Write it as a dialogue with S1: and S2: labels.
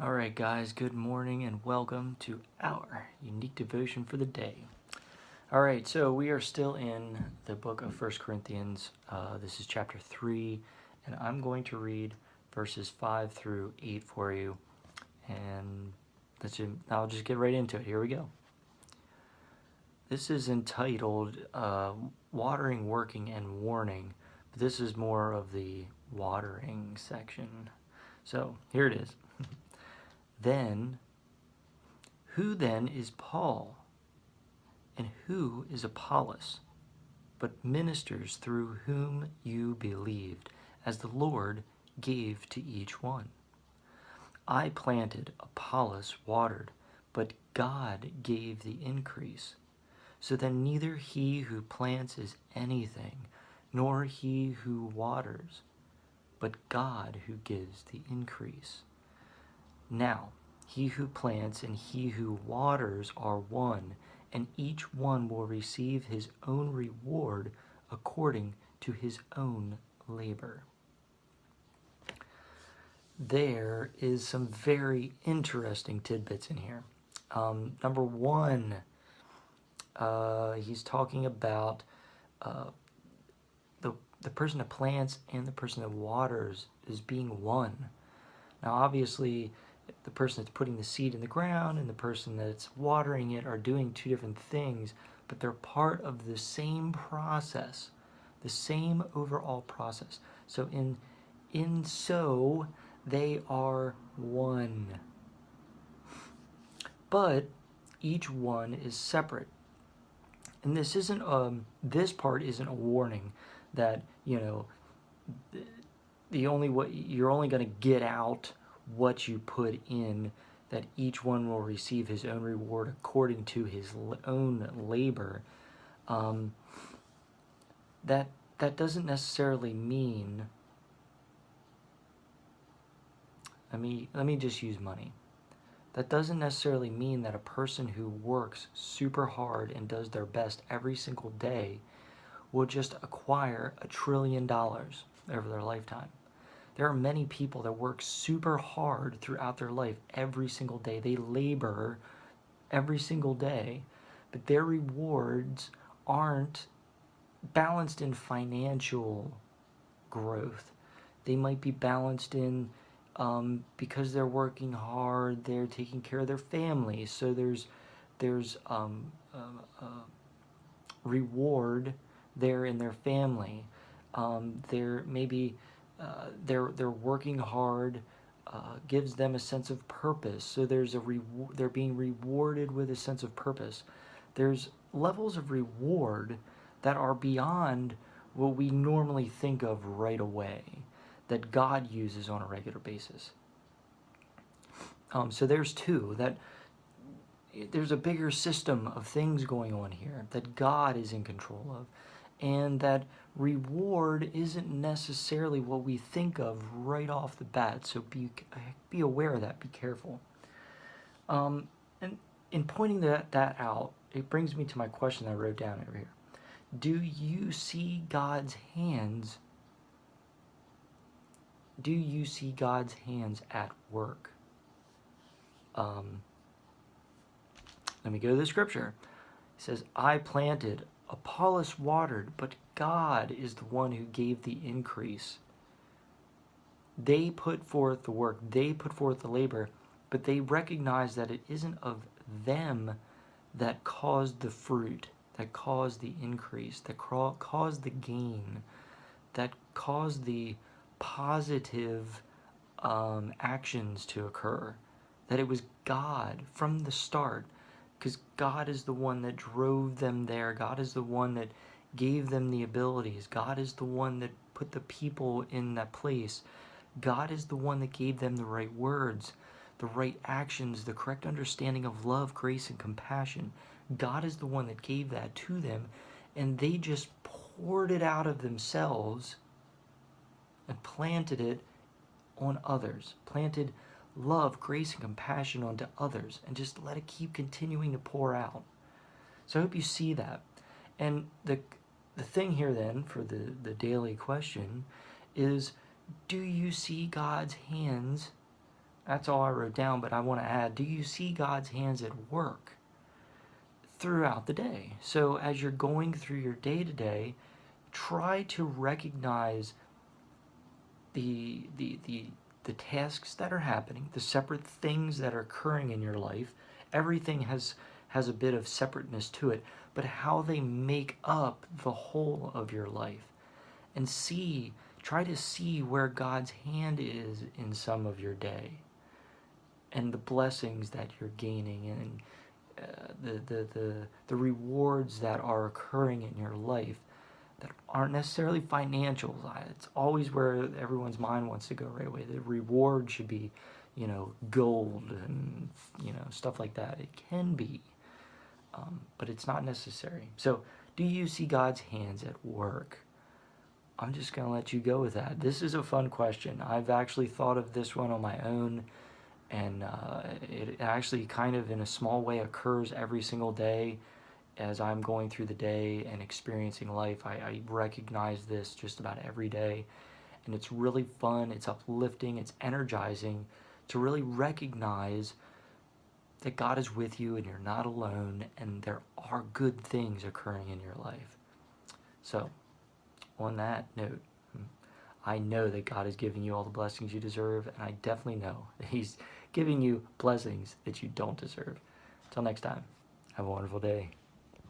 S1: All right, guys, good morning and welcome to our unique devotion for the day. All right, so we are still in the book of First Corinthians. This is chapter 3, and I'm going to read verses 5 through 8 for you. And I'll just get right into it. Here we go. This is entitled Watering, Working, and Warning. But this is more of the watering section. So here it is. Who then is Paul? And who is Apollos? But ministers through whom you believed, as the Lord gave to each one. I planted, Apollos watered, but God gave the increase. So then neither he who plants is anything, nor he who waters, but God who gives the increase. Now, he who plants and he who waters are one, and each one will receive his own reward according to his own labor. There is some very interesting tidbits in here. Number one, he's talking about the person that plants and the person that waters as being one. Now, obviously, the person that's putting the seed in the ground and the person that's watering it are doing two different things, but they're part of the same process, the same overall process. So they are one. But each one is separate. And this part isn't a warning that, the only way you're only going to get out what you put in, that each one will receive his own reward according to his own labor. That doesn't necessarily mean. Let me just use money. That doesn't necessarily mean that a person who works super hard and does their best every single day will just acquire $1 trillion over their lifetime. There are many people that work super hard throughout their life every single day. They labor every single day, but their rewards aren't balanced in financial growth. They might be balanced in because they're working hard, they're taking care of their family. So there's reward there in their family. They're maybe they're working hard, gives them a sense of purpose. So they're being rewarded with a sense of purpose. There's levels of reward that are beyond what we normally think of right away, that God uses on a regular basis. So there's there's a bigger system of things going on here that God is in control of, and that reward isn't necessarily what we think of right off the bat. So be aware of that. Be careful. And in pointing that out, it brings me to my question I wrote down over here. Do you see God's hands? Do you see God's hands at work? Let me go to the scripture. It says, I planted, Apollos watered, but God is the one who gave the increase. They put forth the work, they put forth the labor, but they recognize that it isn't of them that caused the fruit, that caused the increase, that caused the gain, that caused the positive actions to occur. That it was God from the start, because God is the one that drove them there. God is the one that gave them the abilities. God is the one that put the people in that place. God is the one that gave them the right words, the right actions, the correct understanding of love, grace, and compassion. God is the one that gave that to them, and they just poured it out of themselves and planted it on others, planted love, grace, and compassion onto others, and just let it keep continuing to pour out. So I hope you see that. And the thing here then for the daily question is, do you see God's hands That's all I wrote down, but I want to add, do you see God's hands at work throughout the day? So as you're going through your day to day, try to recognize the tasks that are happening, the separate things that are occurring in your life. Everything has a bit of separateness to it, but how they make up the whole of your life. And try to see where God's hand is in some of your day, and the blessings that you're gaining, and the rewards that are occurring in your life that aren't necessarily financial. It's always where everyone's mind wants to go right away. The reward should be, gold and, stuff like that. It can be, but it's not necessary. So, do you see God's hands at work? I'm just going to let you go with that. This is a fun question. I've actually thought of this one on my own, and it actually kind of in a small way occurs every single day. As I'm going through the day and experiencing life, I recognize this just about every day. And it's really fun, it's uplifting, it's energizing to really recognize that God is with you and you're not alone, and there are good things occurring in your life. So, on that note, I know that God is giving you all the blessings you deserve, and I definitely know that He's giving you blessings that you don't deserve. Until next time, have a wonderful day.